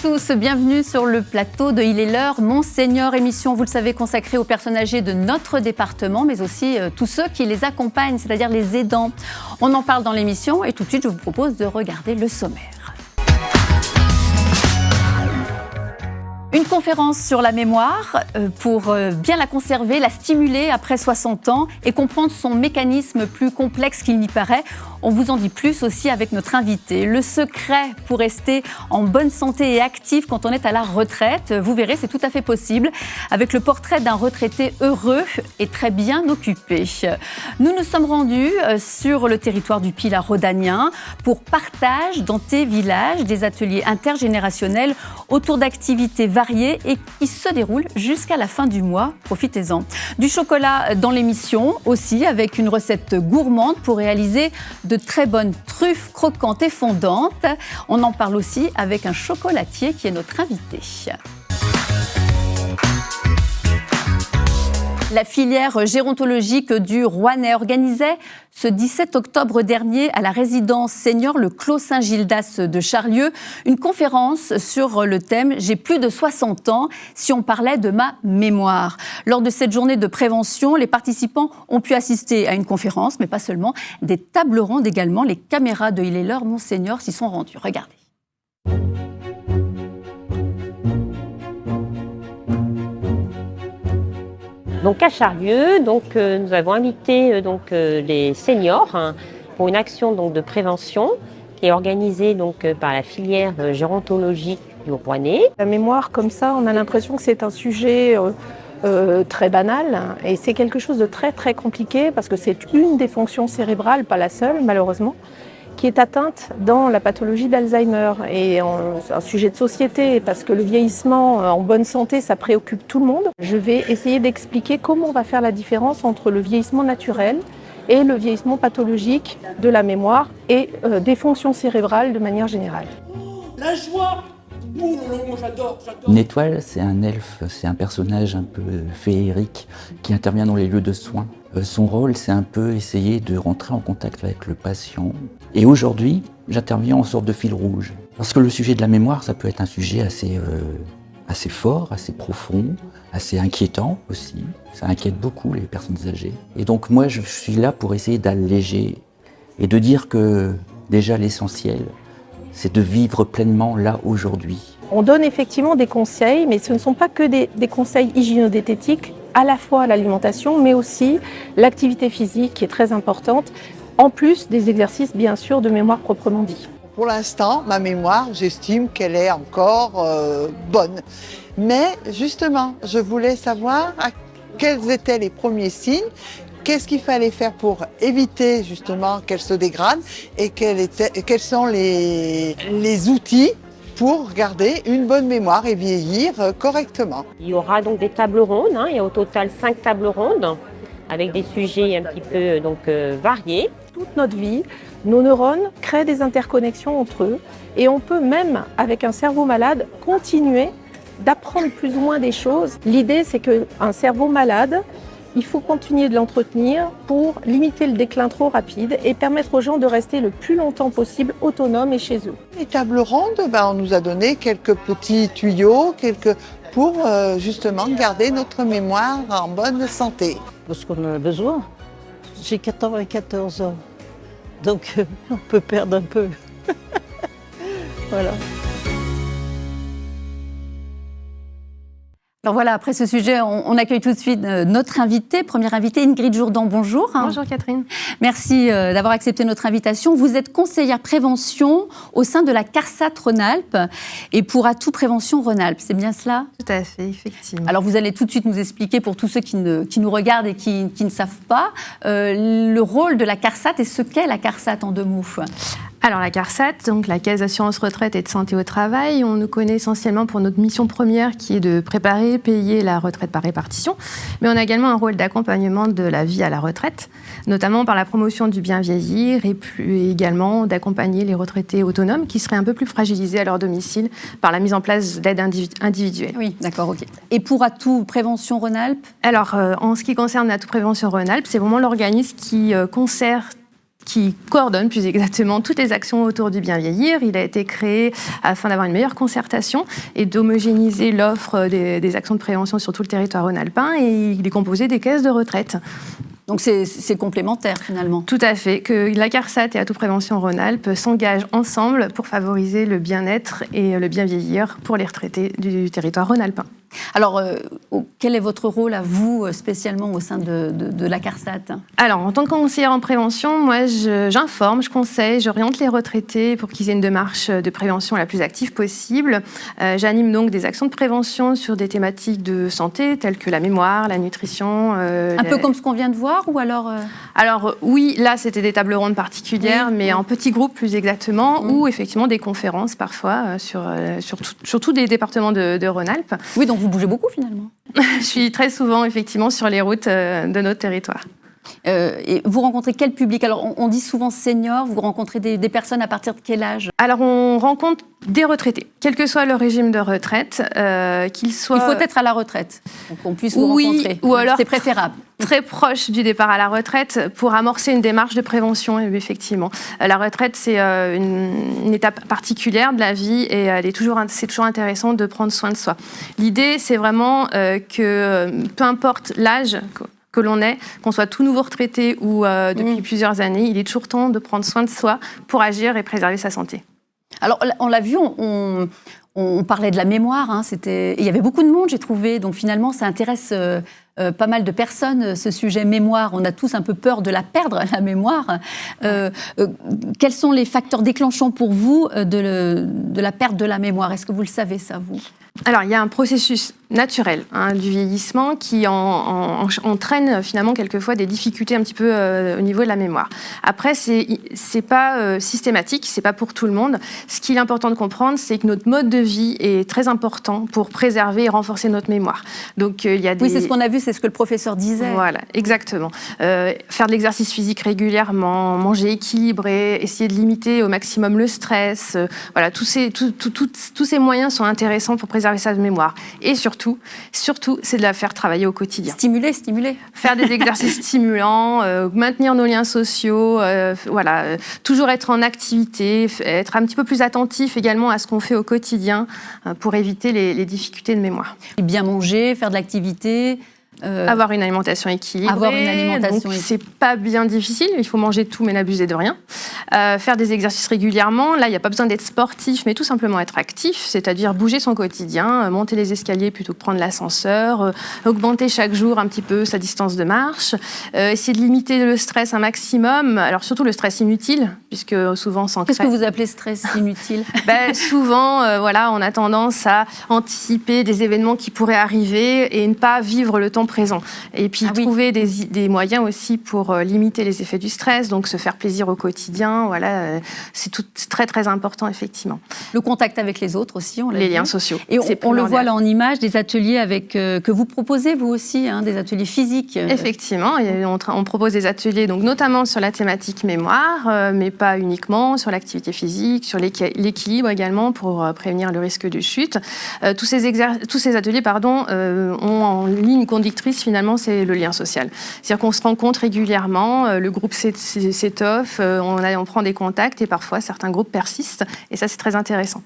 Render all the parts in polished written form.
tous, bienvenue sur le plateau de Il est l'heure, Monseigneur, émission, vous le savez, consacrée aux personnes âgées de notre département, mais aussi tous ceux qui les accompagnent, c'est-à-dire les aidants. On en parle dans l'émission et tout de suite, je vous propose de regarder le sommaire. Une conférence sur la mémoire pour bien la conserver, la stimuler après 60 ans et comprendre son mécanisme plus complexe qu'il n'y paraît. On vous en dit plus aussi avec notre invité. Le secret pour rester en bonne santé et actif quand on est à la retraite, vous verrez, c'est tout à fait possible avec le portrait d'un retraité heureux et très bien occupé. Nous nous sommes rendus sur le territoire du Pilat rhodanien pour Partage dans tes villages, des ateliers intergénérationnels autour d'activités variées et qui se déroulent jusqu'à la fin du mois. Profitez-en. Du chocolat dans l'émission aussi avec une recette gourmande pour réaliser de très bonnes truffes croquantes et fondantes. On en parle aussi avec un chocolatier qui est notre invité. La filière gérontologique du Rouennais organisait ce 17 octobre dernier à la résidence senior le Clos Saint-Gildas de Charlieu une conférence sur le thème « J'ai plus de 60 ans, si on parlait de ma mémoire ». Lors de cette journée de prévention, les participants ont pu assister à une conférence, mais pas seulement, des tables rondes également. Les caméras de Il est l'heure, Monseigneur, s'y sont rendues. Regardez. Donc à Charlieu, nous avons invité les seniors pour une action de prévention qui est organisée par la filière gérontologique du Rouennais. La mémoire, comme ça, on a l'impression que c'est un sujet très banal et c'est quelque chose de très très compliqué parce que c'est une des fonctions cérébrales, pas la seule malheureusement, qui est atteinte dans la pathologie d'Alzheimer. Et c'est un sujet de société, parce que le vieillissement en bonne santé, ça préoccupe tout le monde. Je vais essayer d'expliquer comment on va faire la différence entre le vieillissement naturel et le vieillissement pathologique de la mémoire et des fonctions cérébrales de manière générale. La joie! J'adore. Une étoile, c'est un elfe, c'est un personnage un peu féerique qui intervient dans les lieux de soins. Son rôle, c'est un peu essayer de rentrer en contact avec le patient. Et aujourd'hui, j'interviens en sorte de fil rouge. Parce que le sujet de la mémoire, ça peut être un sujet assez fort, assez profond, assez inquiétant aussi. Ça inquiète beaucoup les personnes âgées. Et donc moi, je suis là pour essayer d'alléger et de dire que déjà l'essentiel, c'est de vivre pleinement là aujourd'hui. On donne effectivement des conseils, mais ce ne sont pas que des conseils hygiéno-diététiques, à la fois l'alimentation, mais aussi l'activité physique qui est très importante, en plus des exercices bien sûr de mémoire proprement dit. Pour l'instant, ma mémoire, j'estime qu'elle est encore bonne. Mais justement, je voulais savoir quels étaient les premiers signes, qu'est-ce qu'il fallait faire pour éviter justement qu'elle se dégrade et quels sont les outils pour garder une bonne mémoire et vieillir correctement. Il y aura donc des tables rondes, il y a au total 5 tables rondes avec des sujets un petit peu variés. Toute notre vie, nos neurones créent des interconnexions entre eux et on peut même, avec un cerveau malade, continuer d'apprendre plus ou moins des choses. L'idée, c'est qu'un cerveau malade, il faut continuer de l'entretenir pour limiter le déclin trop rapide et permettre aux gens de rester le plus longtemps possible autonomes et chez eux. Les tables rondes, on nous a donné quelques petits tuyaux pour justement garder notre mémoire en bonne santé. Parce qu'on en a besoin. J'ai 94 ans, donc on peut perdre un peu. Voilà. Alors voilà, après ce sujet, on accueille tout de suite notre invitée, première invitée, Ingrid Jourdan. Bonjour. Bonjour Catherine. Merci d'avoir accepté notre invitation. Vous êtes conseillère prévention au sein de la CARSAT Rhône-Alpes et pour Atout Prévention Rhône-Alpes. C'est bien cela ? Tout à fait, effectivement. Alors vous allez tout de suite nous expliquer, pour tous ceux qui nous regardent et qui ne savent pas, le rôle de la CARSAT et ce qu'est la CARSAT en 2 mots. Alors la CARSAT, donc la Caisse d'assurance retraite et de santé au travail, on nous connaît essentiellement pour notre mission première qui est de préparer, payer la retraite par répartition, mais on a également un rôle d'accompagnement de la vie à la retraite, notamment par la promotion du bien vieillir et également d'accompagner les retraités autonomes qui seraient un peu plus fragilisés à leur domicile par la mise en place d'aides individuelles. Oui, d'accord, ok. Et pour Atout Prévention Rhône-Alpes ? Alors, en ce qui concerne Atout Prévention Rhône-Alpes, c'est vraiment l'organisme qui concerne qui coordonne plus exactement toutes les actions autour du bien vieillir. Il a été créé afin d'avoir une meilleure concertation et d'homogénéiser l'offre des actions de prévention sur tout le territoire rhône-alpin, et il est composé des caisses de retraite. Donc c'est complémentaire finalement. Tout à fait, que la CARSAT et Atout Prévention Rhône-Alpes s'engagent ensemble pour favoriser le bien-être et le bien vieillir pour les retraités du territoire rhône-alpin. Alors, quel est votre rôle à vous, spécialement au sein de la CARSAT? Alors, en tant que conseillère en prévention, moi, j'informe, je conseille, j'oriente les retraités pour qu'ils aient une démarche de prévention la plus active possible. J'anime donc des actions de prévention sur des thématiques de santé, telles que la mémoire, la nutrition. Un peu comme ce qu'on vient de voir, ou alors Alors, oui, là, c'était des tables rondes particulières, mais en petits groupes plus exactement, ou effectivement des conférences parfois sur tous les départements de Rhône-Alpes. Oui, donc vous bougez beaucoup finalement. Je suis très souvent effectivement sur les routes de notre territoire. Et vous rencontrez quel public? Alors on dit souvent seniors, vous rencontrez des personnes à partir de quel âge? Alors on rencontre des retraités, quel que soit leur régime de retraite, qu'ils soient... Il faut être à la retraite pour qu'on puisse vous rencontrer. Ou alors c'est préférable. Très proche du départ à la retraite pour amorcer une démarche de prévention, effectivement. La retraite, c'est une étape particulière de la vie et c'est toujours intéressant de prendre soin de soi. L'idée, c'est vraiment que peu importe l'âge que l'on est, qu'on soit tout nouveau retraité ou depuis plusieurs années, il est toujours temps de prendre soin de soi pour agir et préserver sa santé. Alors, on l'a vu, on parlait de la mémoire, hein, il y avait beaucoup de monde, j'ai trouvé, donc finalement, ça intéresse pas mal de personnes, ce sujet mémoire. On a tous un peu peur de la perdre, la mémoire. Quels sont les facteurs déclenchants pour vous de la perte de la mémoire? Est-ce que vous le savez, ça, vous? Alors, il y a un processus naturel du vieillissement qui entraîne finalement quelquefois des difficultés un petit peu au niveau de la mémoire. Après, c'est pas systématique, c'est pas pour tout le monde. Ce qu'il est important de comprendre, c'est que notre mode de vie est très important pour préserver et renforcer notre mémoire. Donc, il y a des... Oui, c'est ce qu'on a vu, c'est ce que le professeur disait. Voilà, exactement. Faire de l'exercice physique régulièrement, manger équilibré, essayer de limiter au maximum le stress. Voilà, tous ces moyens sont intéressants pour préserver sa mémoire. Et surtout, c'est de la faire travailler au quotidien. Stimuler. Faire des exercices stimulants, maintenir nos liens sociaux, toujours être en activité, être un petit peu plus attentif également à ce qu'on fait au quotidien pour éviter les difficultés de mémoire. Bien manger, faire de l'activité... Avoir une alimentation équilibrée. Donc, c'est pas bien difficile. Il faut manger tout, mais n'abuser de rien. Faire des exercices régulièrement. Là, il n'y a pas besoin d'être sportif, mais tout simplement être actif, c'est-à-dire bouger son quotidien, monter les escaliers plutôt que prendre l'ascenseur, augmenter chaque jour un petit peu sa distance de marche, essayer de limiter le stress un maximum. Alors, surtout le stress inutile, puisque souvent, sans Qu'est-ce que vous appelez stress inutile? Souvent, on a tendance à anticiper des événements qui pourraient arriver et ne pas vivre le temps présent. Et puis trouver des moyens aussi pour limiter les effets du stress, donc se faire plaisir au quotidien, c'est très très important effectivement. Le contact avec les autres aussi, on l'a les dit. Liens sociaux. Et on le voit là en image, des ateliers que vous proposez vous aussi, des ateliers physiques. Effectivement, on propose des ateliers donc notamment sur la thématique mémoire, mais pas uniquement, sur l'activité physique, sur l'équilibre également pour prévenir le risque de chute. Tous ces ateliers ont en ligne conductrice finalement, c'est le lien social. C'est-à-dire qu'on se rencontre régulièrement, le groupe s'étoffe, on prend des contacts et parfois certains groupes persistent et ça c'est très intéressant.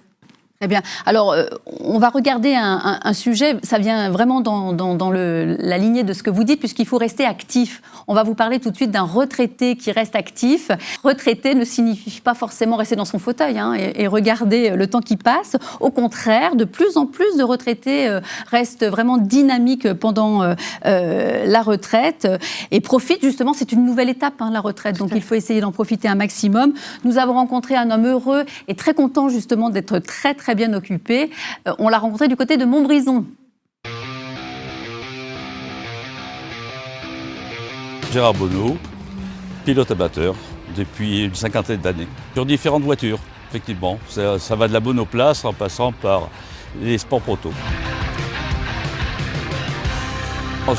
Très bien. Alors, on va regarder un sujet, ça vient vraiment dans la lignée de ce que vous dites, puisqu'il faut rester actif. On va vous parler tout de suite d'un retraité qui reste actif. Retraité ne signifie pas forcément rester dans son fauteuil et regarder le temps qui passe. Au contraire, de plus en plus de retraités restent vraiment dynamiques pendant la retraite et profitent justement, c'est une nouvelle étape, la retraite, donc il faut essayer d'en profiter un maximum. Nous avons rencontré un homme heureux et très content justement d'être très très bien occupé. On l'a rencontré du côté de Montbrison. Gérard Bonneau, pilote amateur depuis une cinquantaine d'années. Sur différentes voitures, effectivement. Ça va de la monoplace en passant par les sports proto.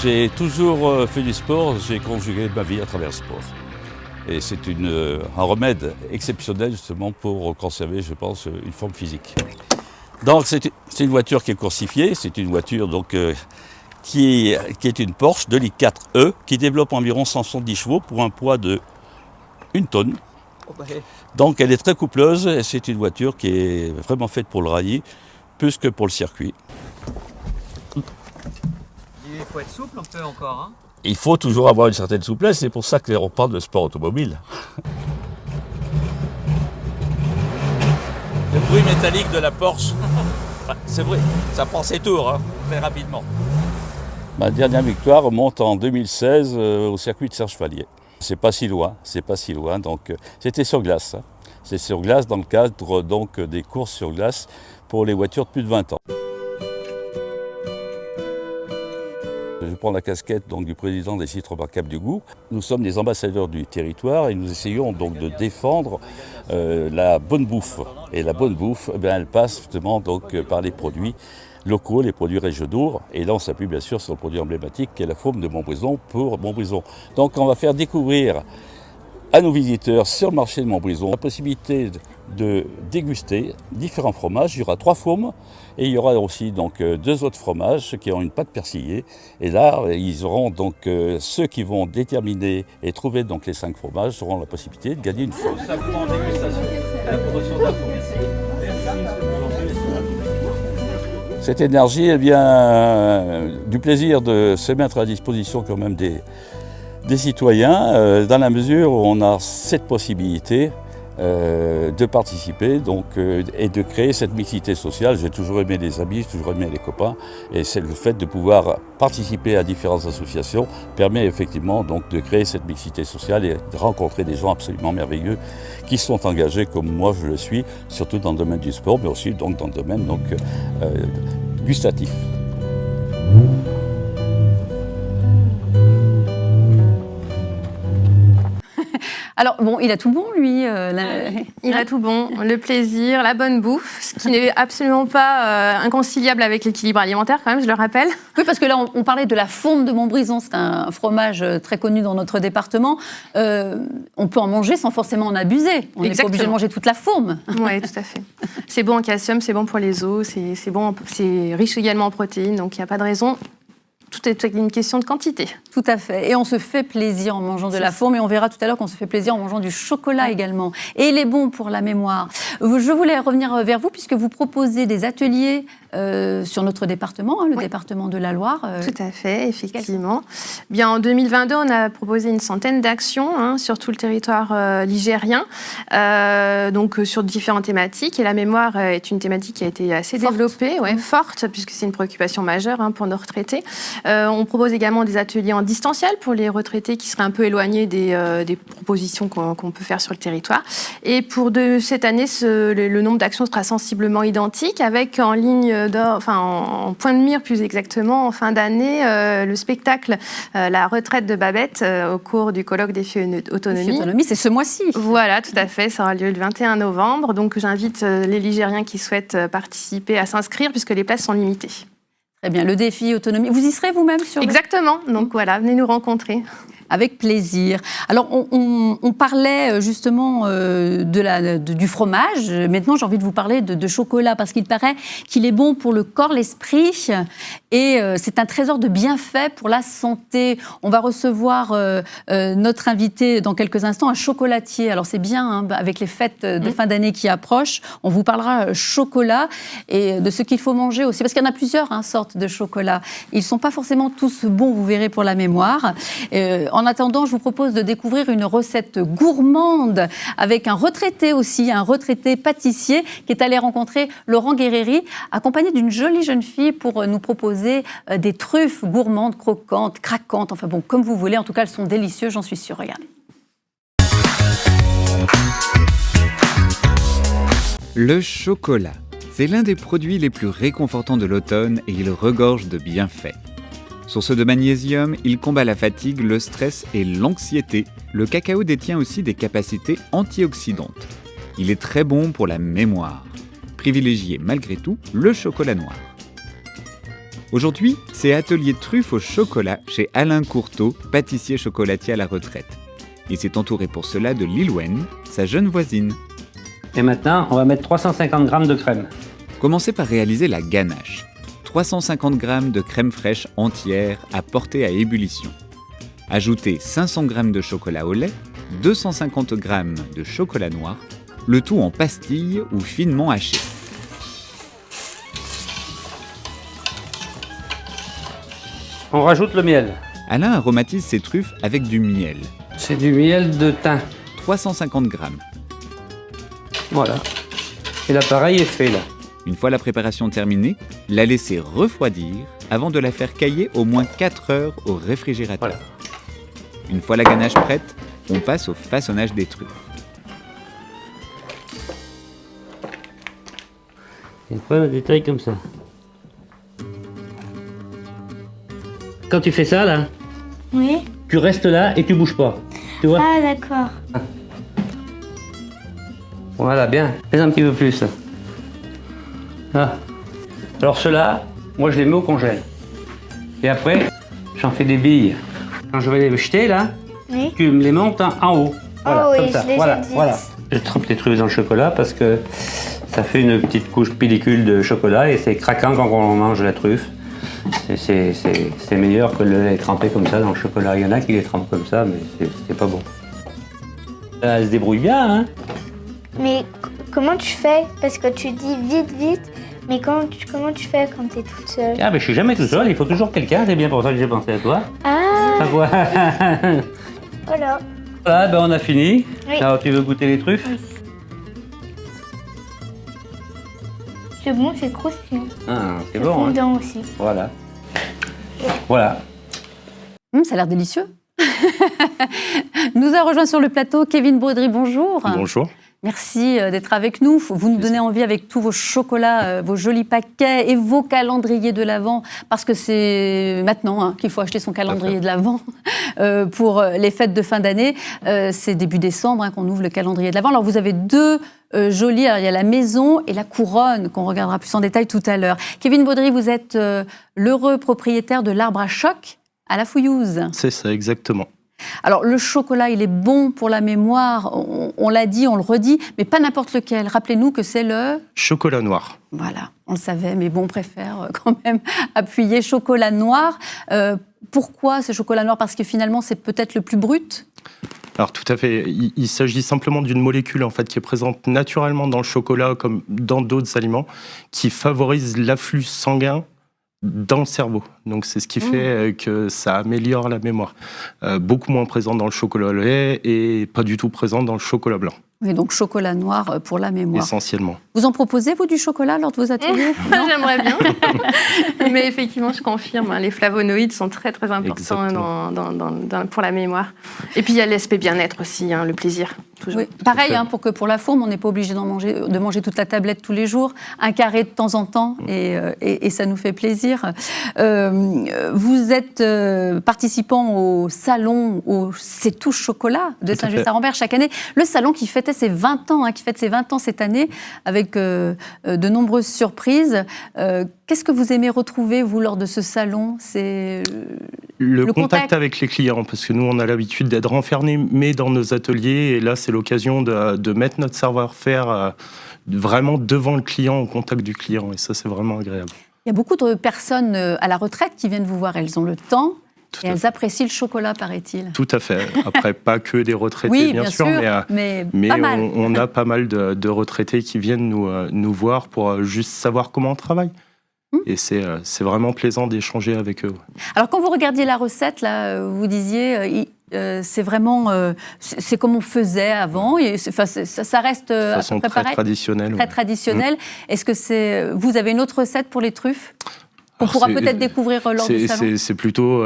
J'ai toujours fait du sport, j'ai conjugué ma vie à travers le sport. Et c'est un remède exceptionnel justement pour conserver, je pense, une forme physique. Donc c'est une voiture qui est coursifiée, c'est une voiture donc, qui est une Porsche 2,4 litres qui développe environ 170 chevaux pour un poids de 1 tonne. Donc elle est très coupleuse et c'est une voiture qui est vraiment faite pour le rallye, plus que pour le circuit. Il faut être souple un peu encore. Il faut toujours avoir une certaine souplesse, c'est pour ça qu'on parle de sport automobile. Le bruit métallique de la Porsche, c'est vrai, ça prend ses tours, très rapidement. Ma dernière victoire remonte en 2016 au circuit de Serre-Chevalier. C'est pas si loin, donc c'était sur glace. C'est sur glace dans le cadre donc, des courses sur glace pour les voitures de plus de 20 ans. Je prends la casquette donc, du président des sites remarquables du Goût. Nous sommes les ambassadeurs du territoire et nous essayons donc de défendre la bonne bouffe. Et la bonne bouffe, elle passe justement donc, par les produits locaux, les produits régionaux. Et là, on s'appuie bien sûr sur le produit emblématique qui est la Faume de Montbrison pour Montbrison. Donc on va faire découvrir à nos visiteurs sur le marché de Montbrison la possibilité de déguster différents fromages. Il y aura 3 faumes et il y aura aussi donc 2 autres fromages qui ont une pâte persillée. Et là, ils auront donc ceux qui vont déterminer et trouver donc les 5 fromages auront la possibilité de gagner une faume. Cette énergie, elle vient du plaisir de se mettre à disposition quand même des citoyens, dans la mesure où on a cette possibilité de participer donc, et de créer cette mixité sociale. J'ai toujours aimé les amis, j'ai toujours aimé les copains, et c'est le fait de pouvoir participer à différentes associations permet effectivement donc, de créer cette mixité sociale et de rencontrer des gens absolument merveilleux qui sont engagés comme moi je le suis, surtout dans le domaine du sport, mais aussi donc, dans le domaine donc, gustatif. Alors, bon, il a tout bon, lui. Il a tout bon, le plaisir, la bonne bouffe, ce qui n'est absolument pas inconciliable avec l'équilibre alimentaire, quand même, je le rappelle. Oui, parce que là, on parlait de la Faume de Montbrison. C'est un fromage très connu dans notre département. On peut en manger sans forcément en abuser. On n'est pas obligé de manger toute la Faume. Oui, tout à fait. C'est bon en calcium, c'est bon pour les os, c'est bon, c'est riche également en protéines, donc il n'y a pas de raison. Tout est une question de quantité. Tout à fait. Et on se fait plaisir en mangeant de la Faume. Et on verra tout à l'heure qu'on se fait plaisir en mangeant du chocolat également. Et il est bon pour la mémoire. Je voulais revenir vers vous, puisque vous proposez des ateliers sur notre département, le département de la Loire. Tout à fait, effectivement. Bien, en 2022, on a proposé une centaine d'actions sur tout le territoire ligérien, donc sur différentes thématiques. Et la mémoire est une thématique qui a été assez développée, forte, puisque c'est une préoccupation majeure pour nos retraités. On propose également des ateliers en distanciel pour les retraités qui seraient un peu éloignés des propositions qu'on peut faire sur le territoire. Et pour cette année, le nombre d'actions sera sensiblement identique, avec en ligne en point de mire plus exactement, en fin d'année, le spectacle La retraite de Babette au cours du colloque des filles autonomie. C'est ce mois-ci. Voilà, tout à fait. Ça aura lieu le 21 novembre. Donc j'invite les Ligériens qui souhaitent participer à s'inscrire puisque les places sont limitées. Très bien, le défi autonomie. Vous y serez vous-même sur Exactement. Donc voilà, venez nous rencontrer. Avec plaisir. Alors, on parlait justement du fromage. Maintenant, j'ai envie de vous parler de chocolat parce qu'il paraît qu'il est bon pour le corps, l'esprit et c'est un trésor de bienfaits pour la santé. On va recevoir notre invité dans quelques instants, un chocolatier. Alors, c'est bien, avec les fêtes de fin d'année qui approchent, on vous parlera chocolat et de ce qu'il faut manger aussi. Parce qu'il y en a plusieurs sortes de chocolat. Ils ne sont pas forcément tous bons, vous verrez, pour la mémoire. En attendant, je vous propose de découvrir une recette gourmande avec un retraité aussi, un retraité pâtissier qui est allé rencontrer Laurent Guerreri, accompagné d'une jolie jeune fille pour nous proposer des truffes gourmandes, croquantes, craquantes, enfin bon, comme vous voulez. En tout cas, elles sont délicieuses, j'en suis sûre. Regardez. Le chocolat, c'est l'un des produits les plus réconfortants de l'automne et il regorge de bienfaits. Source de magnésium, il combat la fatigue, le stress et l'anxiété. Le cacao détient aussi des capacités antioxydantes. Il est très bon pour la mémoire. Privilégiez malgré tout le chocolat noir. Aujourd'hui, c'est atelier truffe au chocolat chez Alain Courteau, pâtissier chocolatier à la retraite. Il s'est entouré pour cela de Lilwen, sa jeune voisine. Et maintenant, on va mettre 350 g de crème. Commencez par réaliser la ganache. 350 g de crème fraîche entière à porter à ébullition. Ajoutez 500 g de chocolat au lait, 250 g de chocolat noir, le tout en pastilles ou finement haché. On rajoute le miel. Alain aromatise ses truffes avec du miel. C'est du miel de thym. 350 g. Voilà. Et l'appareil est fait là. Une fois la préparation terminée, la laisser refroidir avant de la faire cailler au moins 4 heures au réfrigérateur. Voilà. Une fois la ganache prête, on passe au façonnage des truffes. Une fois le détail comme ça. Quand tu fais ça là, Oui. tu restes là et tu bouges pas. Tu vois? Ah, d'accord. Voilà, bien. Fais un petit peu plus. Ah. Alors ceux-là, moi je les mets au congèle. Et après, j'en fais des billes. Quand je vais les jeter là, Oui. tu me les montes en haut. Voilà, Oh oui, comme ça. je l'ai Voilà, déjà dit. voilà. Je trempe les trucs dans le chocolat parce que ça fait une petite couche pellicule de chocolat et c'est craquant quand on mange la truffe. C'est meilleur que le lait trempé comme ça dans le chocolat. Il y en a qui les trempent comme ça, mais c'est pas bon. Elle se débrouille bien, hein? Mais comment tu fais? Parce que tu dis vite, vite. Mais comment tu fais quand t'es toute seule? Ah, mais je suis jamais tout seul, il faut toujours quelqu'un, c'est bien pour ça que j'ai pensé à toi. Ah, À quoi? voilà. Voilà, ben on a fini. Oui. Alors, tu veux goûter les truffes? Oui. C'est bon, c'est croustillant. Ah, c'est C'est bon, hein? fondant aussi. Voilà. Voilà. Ça a l'air délicieux. Nous a rejoint sur le plateau Kevin Baudry, bonjour. Bonjour. Merci d'être avec nous. Vous nous donnez envie avec tous vos chocolats, vos jolis paquets et vos calendriers de l'Avent, parce que c'est maintenant qu'il faut acheter son calendrier de l'Avent pour les fêtes de fin d'année. C'est début décembre qu'on ouvre le calendrier de l'Avent. Alors vous avez deux jolis, il y a la maison et la couronne qu'on regardera plus en détail tout à l'heure. Kevin Baudry, vous êtes l'heureux propriétaire de l'Arbre à Choc à la Fouillouse. C'est ça, exactement. Alors, le chocolat, il est bon pour la mémoire, on l'a dit, on le redit, mais pas n'importe lequel. Rappelez-nous que c'est le... Chocolat noir. Voilà, on le savait, mais bon, on préfère quand même appuyer chocolat noir. Pourquoi ce chocolat noir? Parce que finalement, c'est peut-être le plus brut? Alors tout à fait, il s'agit simplement d'une molécule en fait qui est présente naturellement dans le chocolat comme dans d'autres aliments, qui favorise l'afflux sanguin dans le cerveau. Donc c'est ce qui fait que ça améliore la mémoire. Beaucoup moins présent dans le chocolat au lait et pas du tout présent dans le chocolat blanc. Oui, donc chocolat noir pour la mémoire. Essentiellement. Vous en proposez, vous, du chocolat lors de vos ateliers? J'aimerais bien. Mais effectivement, je confirme, les flavonoïdes sont très très importants pour la mémoire. Et puis il y a l'aspect bien-être aussi, le plaisir. Toujours. Oui. Pareil, pour la fourme, on n'est pas obligé de manger toute la tablette tous les jours, un carré de temps en temps, et ça nous fait plaisir. Vous êtes participant au salon C'est tout chocolat de Saint-Just-à-Rambert chaque année. Le salon qui fêtait ses 20 ans, qui fête ses 20 ans cette année, avec de nombreuses surprises. Qu'est-ce que vous aimez retrouver, vous, lors de ce salon? C'est le contact avec les clients, parce que nous, on a l'habitude d'être renfermés dans nos ateliers, et là, c'est l'occasion de mettre notre savoir-faire vraiment devant le client, au contact du client, et ça, c'est vraiment agréable. Il y a beaucoup de personnes à la retraite qui viennent vous voir. Elles ont le temps et elles apprécient le chocolat, paraît-il. Tout à fait. Après, pas que des retraités, oui, bien sûr, mais pas mal. On a pas mal de retraités qui viennent nous voir pour juste savoir comment on travaille. Et c'est vraiment plaisant d'échanger avec eux. Alors, quand vous regardiez la recette, là, vous disiez... c'est vraiment, c'est comme on faisait avant. Et ça reste de façon très traditionnelle. Très traditionnelle. Est-ce que vous avez une autre recette pour les truffes qu'on pourra peut-être découvrir lors du salon? C'est plutôt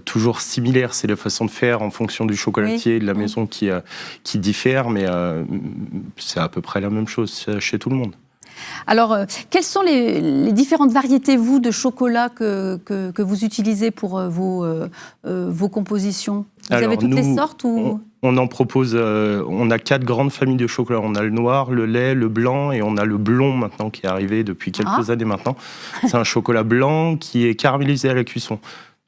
toujours similaire. C'est la façon de faire en fonction du chocolatier et de la maison qui diffère, mais c'est à peu près la même chose chez tout le monde. Alors, quelles sont les différentes variétés, vous, de chocolat que vous utilisez pour vos compositions? Vous avez toutes les sortes ou... On en propose, on a 4 grandes familles de chocolat. On a le noir, le lait, le blanc et on a le blond maintenant qui est arrivé depuis quelques années maintenant. C'est un chocolat blanc qui est caramélisé à la cuisson.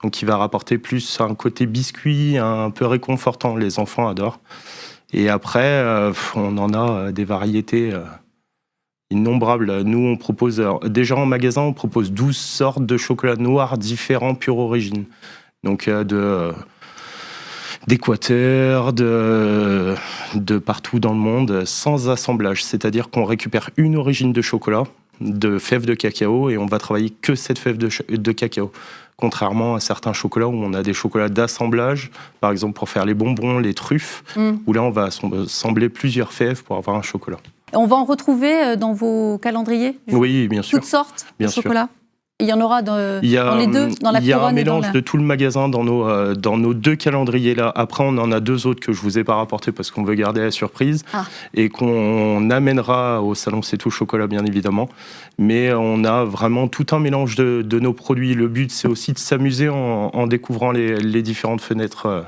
Donc qui va rapporter plus un côté biscuit, un peu réconfortant. Les enfants adorent. Et après, on en a des variétés... innombrables. Nous, on propose, déjà en magasin, on propose 12 sortes de chocolat noir différents, pure origine. Donc, d'Équateur, de partout dans le monde, sans assemblage. C'est-à-dire qu'on récupère une origine de chocolat, de fèves de cacao, et on va travailler que cette fève de cacao. Contrairement à certains chocolats où on a des chocolats d'assemblage, par exemple pour faire les bonbons, les truffes, où là on va assembler plusieurs fèves pour avoir un chocolat. On va en retrouver dans vos calendriers? Oui, bien sûr. Toutes sortes bien de sûr. chocolat? Il y en aura dans les deux, dans la couronne et dans la... Il y a un mélange de tout le magasin dans nos deux calendriers-là. Après, on en a deux autres que je ne vous ai pas rapportés parce qu'on veut garder la surprise et qu'on amènera au salon C'est Tout Chocolat, bien évidemment. Mais on a vraiment tout un mélange de nos produits. Le but, c'est aussi de s'amuser en découvrant les différentes fenêtres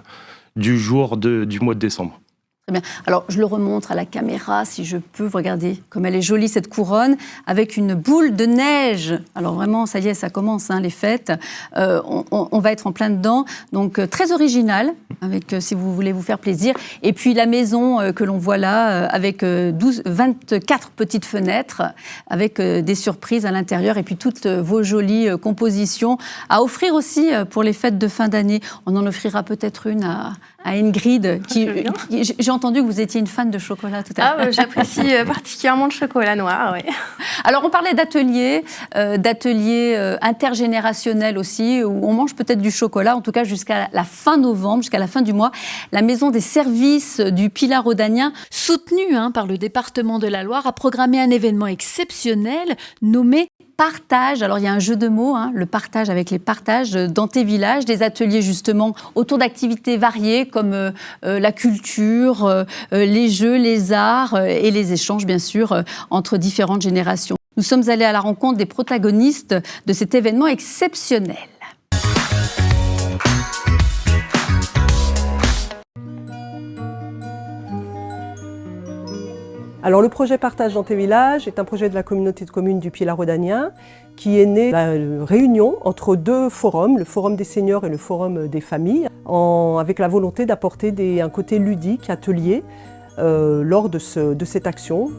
du jour du mois de décembre. Très bien. Alors, je le remontre à la caméra, si je peux. Vous regardez comme elle est jolie, cette couronne, avec une boule de neige. Alors vraiment, ça y est, ça commence, les fêtes. On va être en plein dedans. Donc, très original, avec, si vous voulez vous faire plaisir. Et puis, la maison que l'on voit là, avec 24 petites fenêtres, avec des surprises à l'intérieur. Et puis, toutes vos jolies compositions à offrir aussi pour les fêtes de fin d'année. On en offrira peut-être une à Ingrid, j'ai entendu que vous étiez une fan de chocolat tout à l'heure. J'apprécie particulièrement le chocolat noir, oui. Alors, on parlait d'ateliers intergénérationnels aussi, où on mange peut-être du chocolat, en tout cas jusqu'à la fin novembre, jusqu'à la fin du mois. La Maison des services du Pilat Rhodanien, soutenue par le département de la Loire, a programmé un événement exceptionnel nommé Partage. Alors, il y a un jeu de mots, le partage avec les partages dans tes villages, des ateliers justement autour d'activités variées comme la culture, les jeux, les arts et les échanges, bien sûr, entre différentes générations. Nous sommes allés à la rencontre des protagonistes de cet événement exceptionnel. Alors le projet Partage dans tes villages est un projet de la communauté de communes du Pilat Rhodanien qui est né de la réunion entre deux forums, le forum des seniors et le forum des familles, avec la volonté d'apporter un côté ludique, atelier, lors de cette action.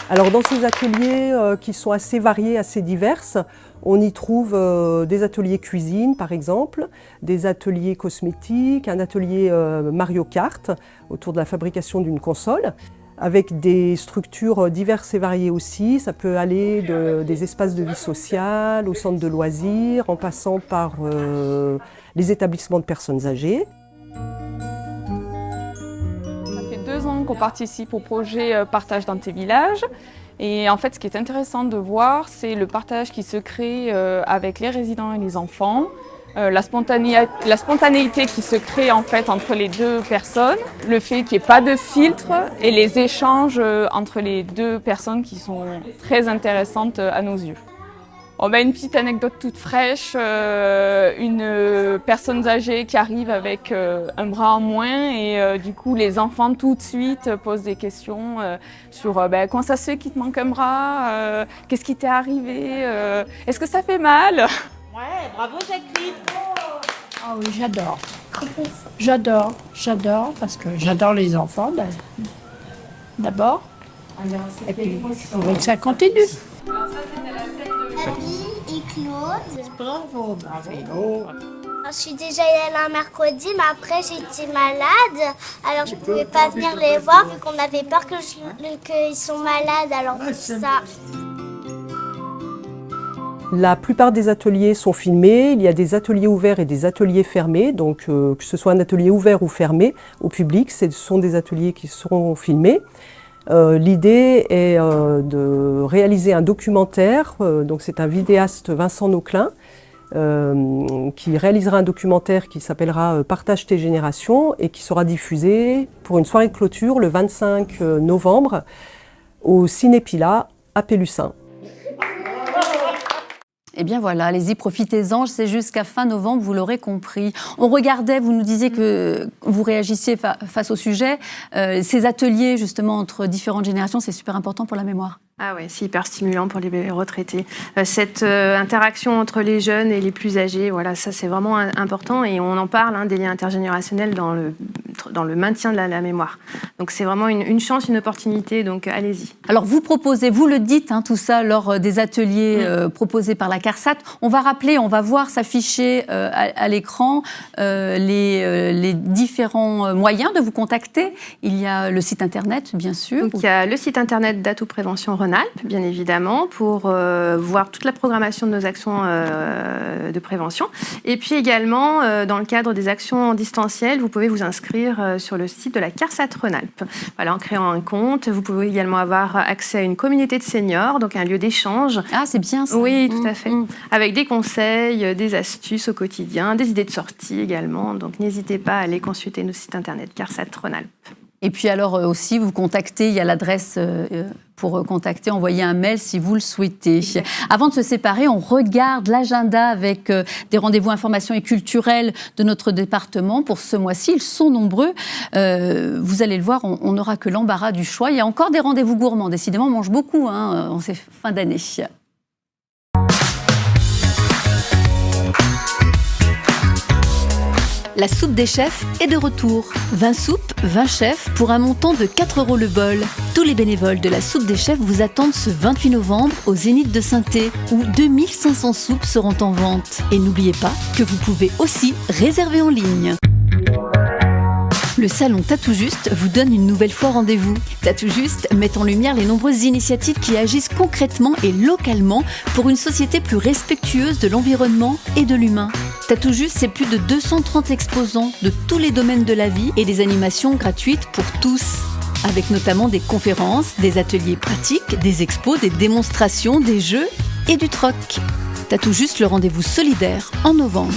Alors dans ces ateliers qui sont assez variés, assez divers, on y trouve des ateliers cuisine par exemple, des ateliers cosmétiques, un atelier Mario Kart autour de la fabrication d'une console, avec des structures diverses et variées aussi. Ça peut aller des espaces de vie sociale, au centre de loisirs, en passant par les établissements de personnes âgées. Ça fait 2 ans qu'on participe au projet Partage dans tes villages. Et en fait, ce qui est intéressant de voir, c'est le partage qui se crée avec les résidents et les enfants. La spontanéité qui se crée en fait entre les deux personnes, le fait qu'il n'y ait pas de filtre et les échanges entre les deux personnes qui sont très intéressantes à nos yeux. Une petite anecdote toute fraîche, une personne âgée qui arrive avec un bras en moins et du coup les enfants tout de suite posent des questions sur comment ça se fait qu'il te manque un bras, qu'est-ce qui t'est arrivé, est-ce que ça fait mal? Ouais, bravo Jacqueline. Ah oui, j'adore. J'adore parce que j'adore les enfants d'abord. Et puis, on veut que ça continue. Abby et Claude. Bravo. Je suis déjà allée là un mercredi, mais après j'étais malade. Alors je ne pouvais pas venir les voir vu qu'on avait peur qu'ils sont malades. Alors c'est ça. La plupart des ateliers sont filmés, il y a des ateliers ouverts et des ateliers fermés, donc que ce soit un atelier ouvert ou fermé au public, ce sont des ateliers qui seront filmés. L'idée est de réaliser un documentaire, donc c'est un vidéaste Vincent Nauclin qui réalisera un documentaire qui s'appellera Partage tes générations et qui sera diffusé pour une soirée de clôture le 25 novembre au Ciné Pilat à Pélussin. Eh bien voilà, allez-y, profitez-en, c'est jusqu'à fin novembre, vous l'aurez compris. On regardait, vous nous disiez que vous réagissiez face au sujet. Ces ateliers, justement, entre différentes générations, c'est super important pour la mémoire. Ah ouais, c'est hyper stimulant pour les retraités. Cette interaction entre les jeunes et les plus âgés, voilà, ça c'est vraiment important et on en parle des liens intergénérationnels dans le dans le maintien de la mémoire. Donc c'est vraiment une chance, une opportunité, donc allez-y. Alors vous proposez, vous le dites, tout ça lors des ateliers proposés par la CARSAT. On va rappeler, on va voir s'afficher à l'écran les différents moyens de vous contacter. Il y a le site internet, bien sûr. Donc, il y a le site internet d'Atout Prévention Rhône-Alpes, bien évidemment, pour voir toute la programmation de nos actions de prévention. Et puis également, dans le cadre des actions en distanciel, vous pouvez vous inscrire sur le site de la CARSAT Rhône-Alpes. Voilà, en créant un compte, vous pouvez également avoir accès à une communauté de seniors, donc un lieu d'échange. Ah, c'est bien ça. Oui, tout à fait. Avec des conseils, des astuces au quotidien, des idées de sortie également. Donc n'hésitez pas à aller consulter nos sites internet CARSAT Rhône-Alpes. Et puis alors aussi, vous contactez, il y a l'adresse pour contacter, envoyer un mail si vous le souhaitez. Avant de se séparer, on regarde l'agenda avec des rendez-vous informations et culturels de notre département pour ce mois-ci. Ils sont nombreux. Vous allez le voir, on n'aura que l'embarras du choix. Il y a encore des rendez-vous gourmands. Décidément, on mange beaucoup en ces fins d'année. La soupe des chefs est de retour. 20 soupes, 20 chefs pour un montant de 4 € le bol. Tous les bénévoles de la soupe des chefs vous attendent ce 28 novembre au Zénith de Saint-Thé où 2500 soupes seront en vente. Et n'oubliez pas que vous pouvez aussi réserver en ligne. Le salon Tatou Juste vous donne une nouvelle fois rendez-vous. Tatou Juste met en lumière les nombreuses initiatives qui agissent concrètement et localement pour une société plus respectueuse de l'environnement et de l'humain. Tatou Juste, c'est plus de 230 exposants de tous les domaines de la vie et des animations gratuites pour tous. Avec notamment des conférences, des ateliers pratiques, des expos, des démonstrations, des jeux et du troc. Tatou Juste, le rendez-vous solidaire en novembre.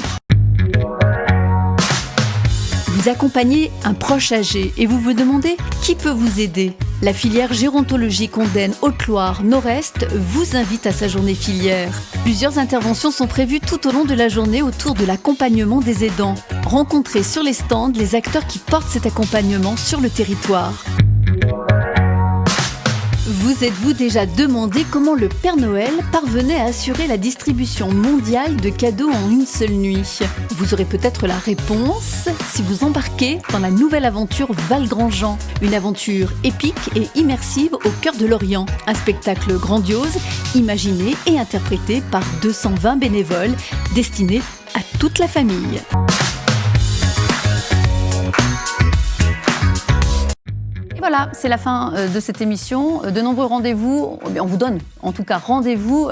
Vous accompagnez un proche âgé et vous vous demandez qui peut vous aider. La filière gérontologie Condenne Haute-Loire Nord-Est vous invite à sa journée filière. Plusieurs interventions sont prévues tout au long de la journée autour de l'accompagnement des aidants. Rencontrez sur les stands les acteurs qui portent cet accompagnement sur le territoire. Vous êtes-vous déjà demandé comment le Père Noël parvenait à assurer la distribution mondiale de cadeaux en une seule nuit? Vous aurez peut-être la réponse si vous embarquez dans la nouvelle aventure Val-Grand-Jean, une aventure épique et immersive au cœur de l'Orient. Un spectacle grandiose, imaginé et interprété par 220 bénévoles, destiné à toute la famille. Et voilà, c'est la fin de cette émission. De nombreux rendez-vous, on vous donne en tout cas rendez-vous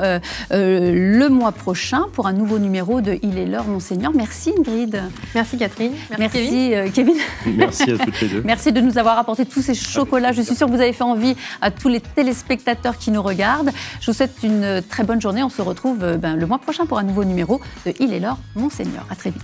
le mois prochain pour un nouveau numéro de Il est l'heure, Monseigneur. Merci Ingrid. Merci Catherine. Merci Kevin. Merci à toutes les deux. Merci de nous avoir apporté tous ces chocolats. Je suis sûre que vous avez fait envie à tous les téléspectateurs qui nous regardent. Je vous souhaite une très bonne journée. On se retrouve le mois prochain pour un nouveau numéro de Il est l'heure, Monseigneur. À très vite.